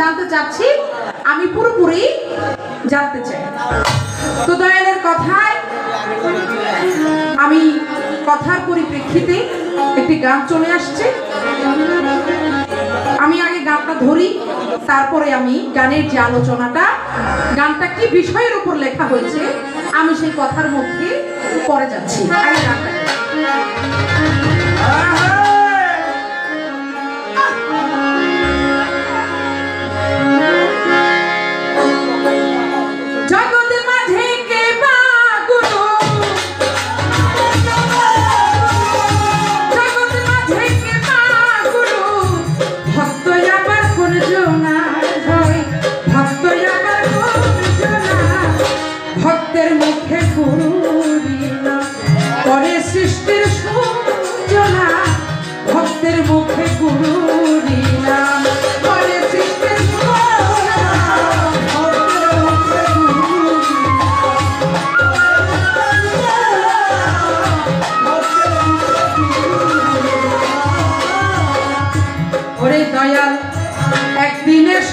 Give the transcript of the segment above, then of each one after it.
জানতে চাচ্ছি, আমি পুরোপুরি জানতে চাই। তো দয়ালের কথায় আমি কথার পরিপ্রেক্ষিতে একটি গান চলে আসছে। আমি আগে গানটা ধরি, তারপরে আমি গানের যে আলোচনাটা, গানটা কি বিষয়ের উপর লেখা হয়েছে আমি সেই কথার মধ্যে পরে যাচ্ছি। আগে গানটা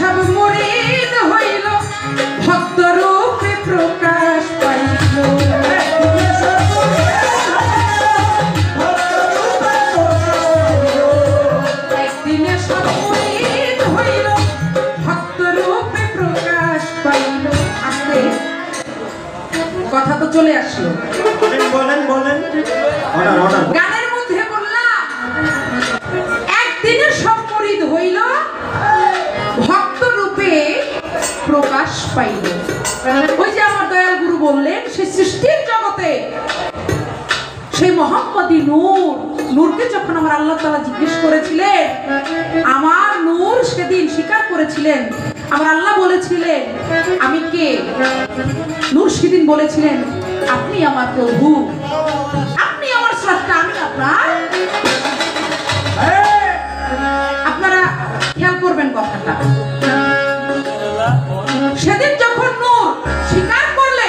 সব মুরিদ হইল, ভক্ত রূপে প্রকাশ পাইল। একদিনে সব মুরিদ হইল, ভক্ত রূপে প্রকাশ পাইল। আস্তে কথা তো চলে আসলো, বলেন বলেন। গানের মধ্যে বললাম একদিনে সব মুরিদ হইল, ভক্ত রূপে প্রকাশ পাইল। ওই যে আমার দয়াল গুরু বললেন, সেই সৃষ্টির জগতে সেই মোহাম্মদী নূরকে যখন আমার আল্লাহ তাআলা জিজ্ঞেস করেছিলেন, আমার নূর সেদিন স্বীকার করেছিলেন। আমার আল্লাহ বলেছিলেন আমি কে? নূর সেদিন বলেছিলেন আপনি আমার প্রভু, আপনি আমার স্রষ্টা, আমি আপনার। আপনারা খেয়াল করবেন কথাটা। সেদিন যখন নূর স্বীকার করলে,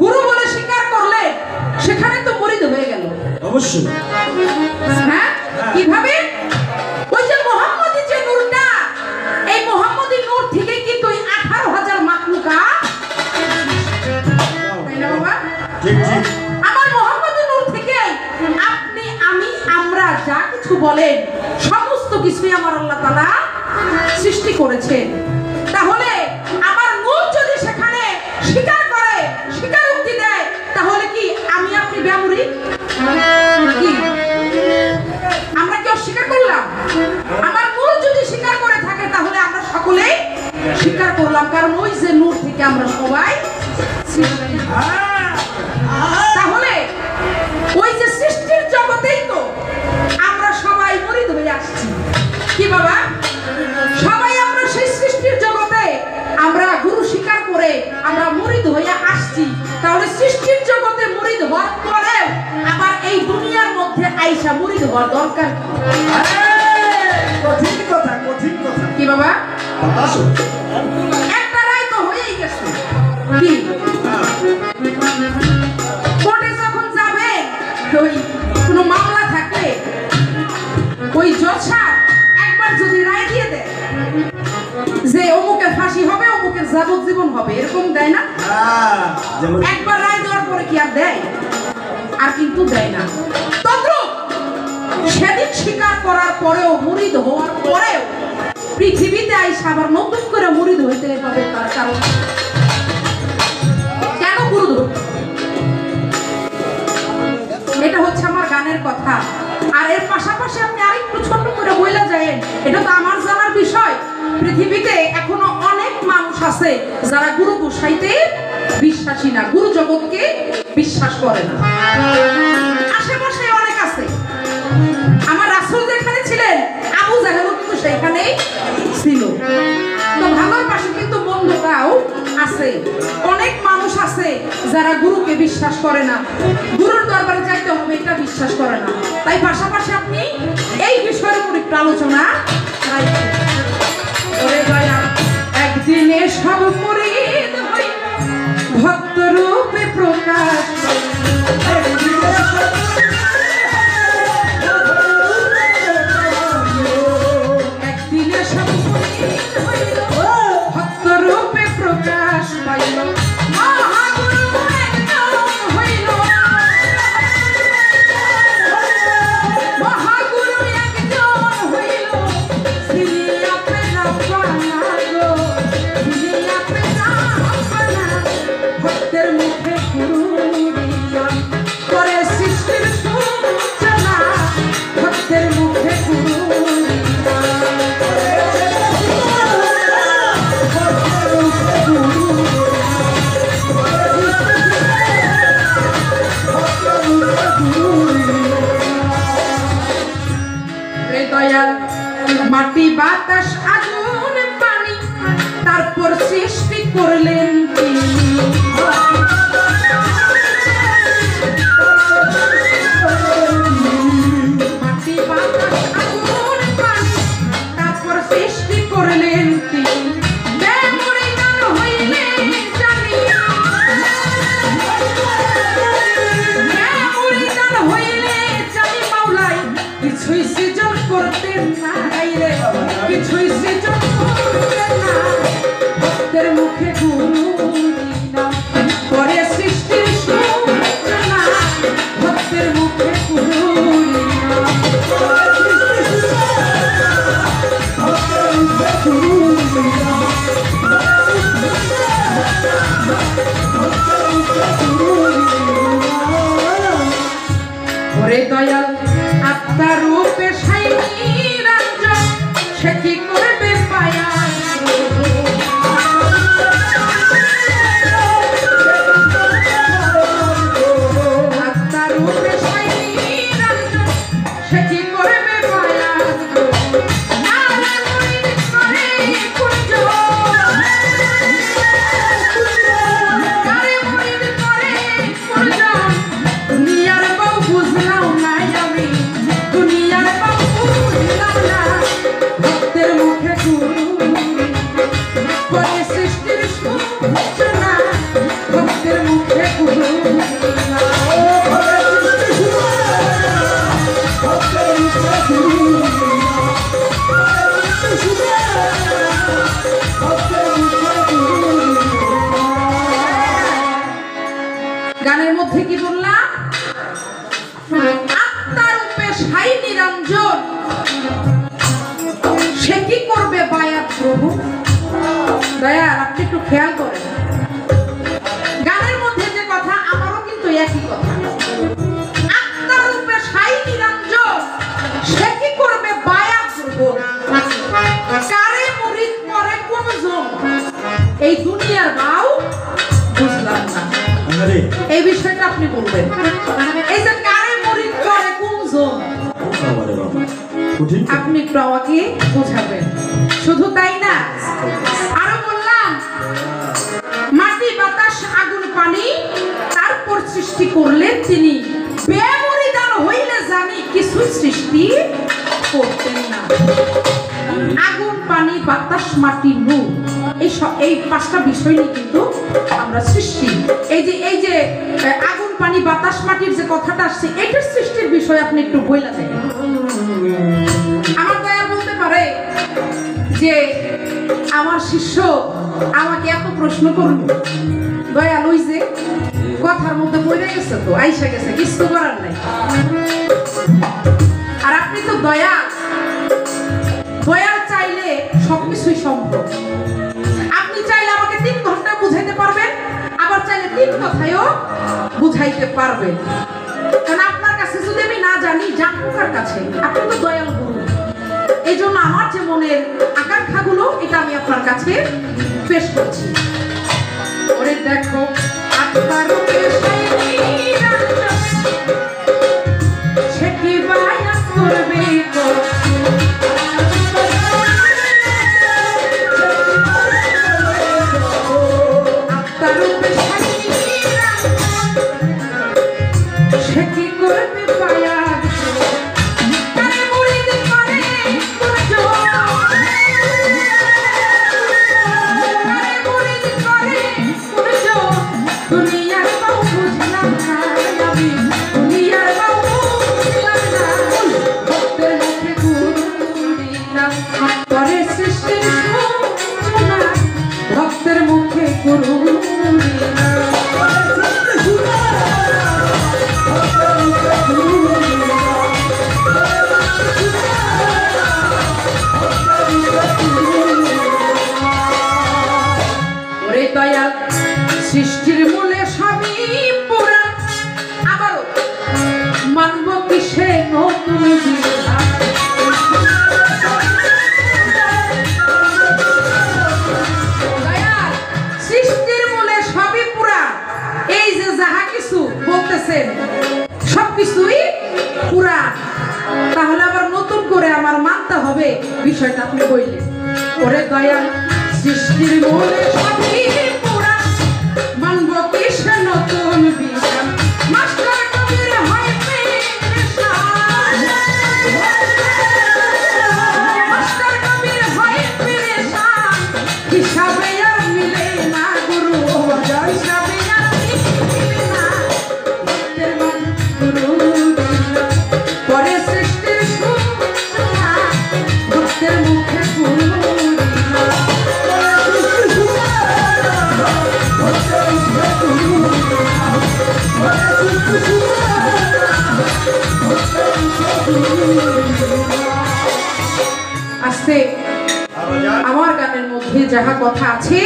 গুরু বলে স্বীকার করলে, সেখানে তো মুরিদ হয়ে গেল। অবশ্যই। হ্যাঁ, কিভাবে? ওই যে মোহাম্মদী যে নূরটা, এই মোহাম্মদী নূর থেকে কিন্তু 18,000 মাখলুকা, তাই না বাবা? ঠিক ঠিক। আমার মোহাম্মদী নূর থেকে আপনি, আমি, আমরা যা কিছু বলেন সমস্ত কিছুই আমার আল্লাহ তাআলা সৃষ্টি করেছেন। তাহলে আমার নূর যদি সেখানে স্বীকার করে, স্বীকারোক্তি দেয়, তাহলে কি আমি আপনি ব্যামুরি? কি আমরা কি অস্বীকার করলাম? আমার নূর যদি স্বীকার করে থাকে, তাহলে আমরা সকলেই স্বীকার করলাম, কারণ ওই যে নূর থেকে আমরা সবাই সৃষ্টি। তাহলে ওই যে সৃষ্টির জগতেই তো আমরা সবাই মুরিদ হয়ে আসছি। কি বাবা? সবাই আমরা সেই সৃষ্টির জগতে আমরা গুরু স্বীকার করে আমরা মুরিদ হয়ে আসছি। তাহলে সৃষ্টির জগতে মুরিদ হওয়ার পরে আবার এই দুনিয়ার মধ্যে আইসা মুরিদ হওয়ার দরকার কঠিন কথা, কঠিন কথা। কি বাবা? একটা রায় তো হয়েই গেছে। কি কোর্টে যখন যাবে, ওই কোনো মামলা থাকলে ওই জজ সাহেব একবার যদি রায় দিয়ে দেয় যে অমুকের ফাঁসি হবে, অমুকের যাবজ্জীবন হবে, এরকম দেয় না? একবার রায় দেওয়ার পরে কি আর দেয়? আর কিন্তু দেয় না। তদ্রূপ সেদিন স্বীকার করার পরেও, মুরিদ হওয়ার পরেও পৃথিবীতে আইসা আবার নতুন করে মুরিদ হইতে হবে। তার কারণ কেন গুরু ধরতে? এটা হচ্ছে আমার গানের কথা। আর এর পাশাপাশি আপনি আরেকটু ছোট করে বইলা যায়েন, এটা তো আমার জানার বিষয়। পৃথিবীতে এখনো অনেক মানুষ আছে যারা গুরু গোসাইতে বিশ্বাসী না, গুরু জগৎকে বিশ্বাস করে না। আশেপাশে অনেক আছে। আমার রাসূল যেখানে ছিলেন, আবু জাহেল কিন্তু সেখানেই ছিল। তো ভালোর পাশে কিন্তু মন্দটাও আছে। অনেক মানুষ আছে যারা গুরুকে বিশ্বাস করে না, গুরুর দরবারে যাইতে হবে এটা বিশ্বাস করে না। তাই পাশাপাশি আপনি এই বিষয়ের উপর একটু আলোচনা রাখবেন। একদিনে সব মুরিদ হইল, ভক্ত রূপে প্রকাশ। একদিনে সব দয়াল মাটি বাতাস আগুন পানি তারপর সৃষ্টি করলেন তিনি মাটি বাতাস আগুন পানি তারপর সৃষ্টি করলেন তিনি বেমরি গান হইলে জানি বেমরি গান হইলে জানি মাওলাই কিছুই সৃজন করতেন না রে কিছুই সৃজন করতেন না ভক্তের মুখে গুরু নাম পরে সৃষ্টির সূচনা ভক্তের মুখে গুরু ওরে দয়াল আত্মার রূপে সাইনি রঞ্জন সে কি করবে পায়া আত্মার রূপে সাইনি রঞ্জন সে কি করবে পায়া নারে মুরিদ করে কুঞ্জ নারে মুরিদ করে কুঞ্জ দুনিয়ার বউ বুঝলাম না আমি দুনিয়ার বউ বুঝলাম না ভক্তের মুখে গুরু পরে সৃষ্টির সূচনা ভক্তের মুখে গুরু গানের মধ্যে কি বললাম আত্মার রূপে সাই নিরঞ্জন সে কি করবে বায়াত প্রভু দয়াল আপনি একটু খেয়াল করেন গানের মধ্যে যে কথা আমারও কিন্তু একই কথা আত্মার রূপে সাই নিরঞ্জন সে কি করবে বায়াত প্রভু কারে মুরিদ করে কোন জন এই দুনিয়ার বাউ বুঝলাম না আরে এই বিষয়টা আপনি বলবেন এই যে কারে মুরিদ করে কোন জন বাবারে বাবা কঠিন তো। আপনি একটু আমাকে বোঝাবেন শুধু তাই না আরো বললাম মাটি বাতাস আগুন পানি তারপর সৃষ্টি করলেন তিনি বেমরিদান হইলে জানি কিছু সৃষ্টি করতেন না আগুন পানি বাতাস মাটি নূর এই পাঁচটা বিষয় নিয়ে কিন্তু আমরা সৃষ্টি এই যে আগুন পানি বাতাস মাটির যে কথাটা আসছে এটার সৃষ্টির বিষয় আপনি একটু বইলা দেখেন আমার দয়া বলতে পারে যে আমার শিষ্য আমাকে এত প্রশ্ন করলো দয়াল ওই যে কথার মধ্যে পড়ে গেছে তো আইসা গেছে কিছু করার নাই আর আপনি তো দয়াল চাইলে সবকিছুই সম্ভব আপনি চাইলে আমাকে 3 ঘন্টা বুঝাইতে পারবেন আবার চাইলে 3 কথায়ও বুঝাইতে পারবেন কারণ আপনার কাছে যদি আমি না জানি জানবো কার কাছে আপনি তো দয়াল গুরু এই জন্য আমার যে মনের আকাঙ্ক্ষাগুলো এটা আমি আপনার কাছে পেশ করছি ওরে দেখো আত্মার রূপে সে কি বায়াত করবে গো আত্মার রূপে সে কি করবে বায়াত কারে মুরিদ করে কুঞ্জ কারে মুরিদ করে কুঞ্জ দুনিয়ার বউ বুঝলাম না আমি দুনিয়ার বউ বুঝলাম না ভক্তের মুখে গুরু দিলাম পরে সৃষ্টির সূচনা ভক্তের মুখে গুরু ওরে দয়াল সৃষ্টির মূলে সবই পুরাণ আবারও মানব কিসে নতুন বিধান দয়াল সৃষ্টির মূলে সবই পুরাণ এই যে যাহা কিছু বলতেছেন সবকিছুই পুরাণ তাহলে আবার নতুন করে আমার মানতে হবে বিষয়টা আপনি বললেন। ওরে দয়াল সৃষ্টির মূলে সবই পুরা, মানব কিসে নতুন বিধান, মাস্টার কবির হয় পেরেশান, মাস্টার কবির হয় পেরেশান, হিসাবে আর মিলে না গুরু, হিসাবে আর মিলে না, ভক্তের মাঝে গুরু দিল, পরে সৃষ্টির সূচনা, ভক্তের মুখে গুরু দিল। আস্তে আমার গানের মধ্যে যাহা কথা আছে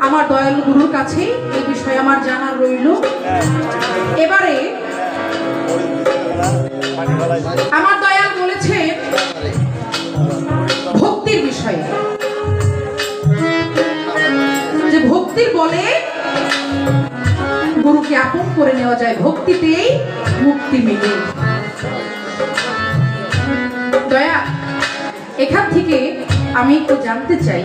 আমার দয়াল গুরুর কাছে এই বিষয়ে আমার জানা রইল। এবারে আমার দয়াল বলেছে ভক্তির বিষয়ে, যে ভক্তির বলে গুরুকে আপন করে নেওয়া যায়, ভক্তিতেই মুক্তি মেলে। দয়া, এখান থেকে আমি একটু জানতে চাই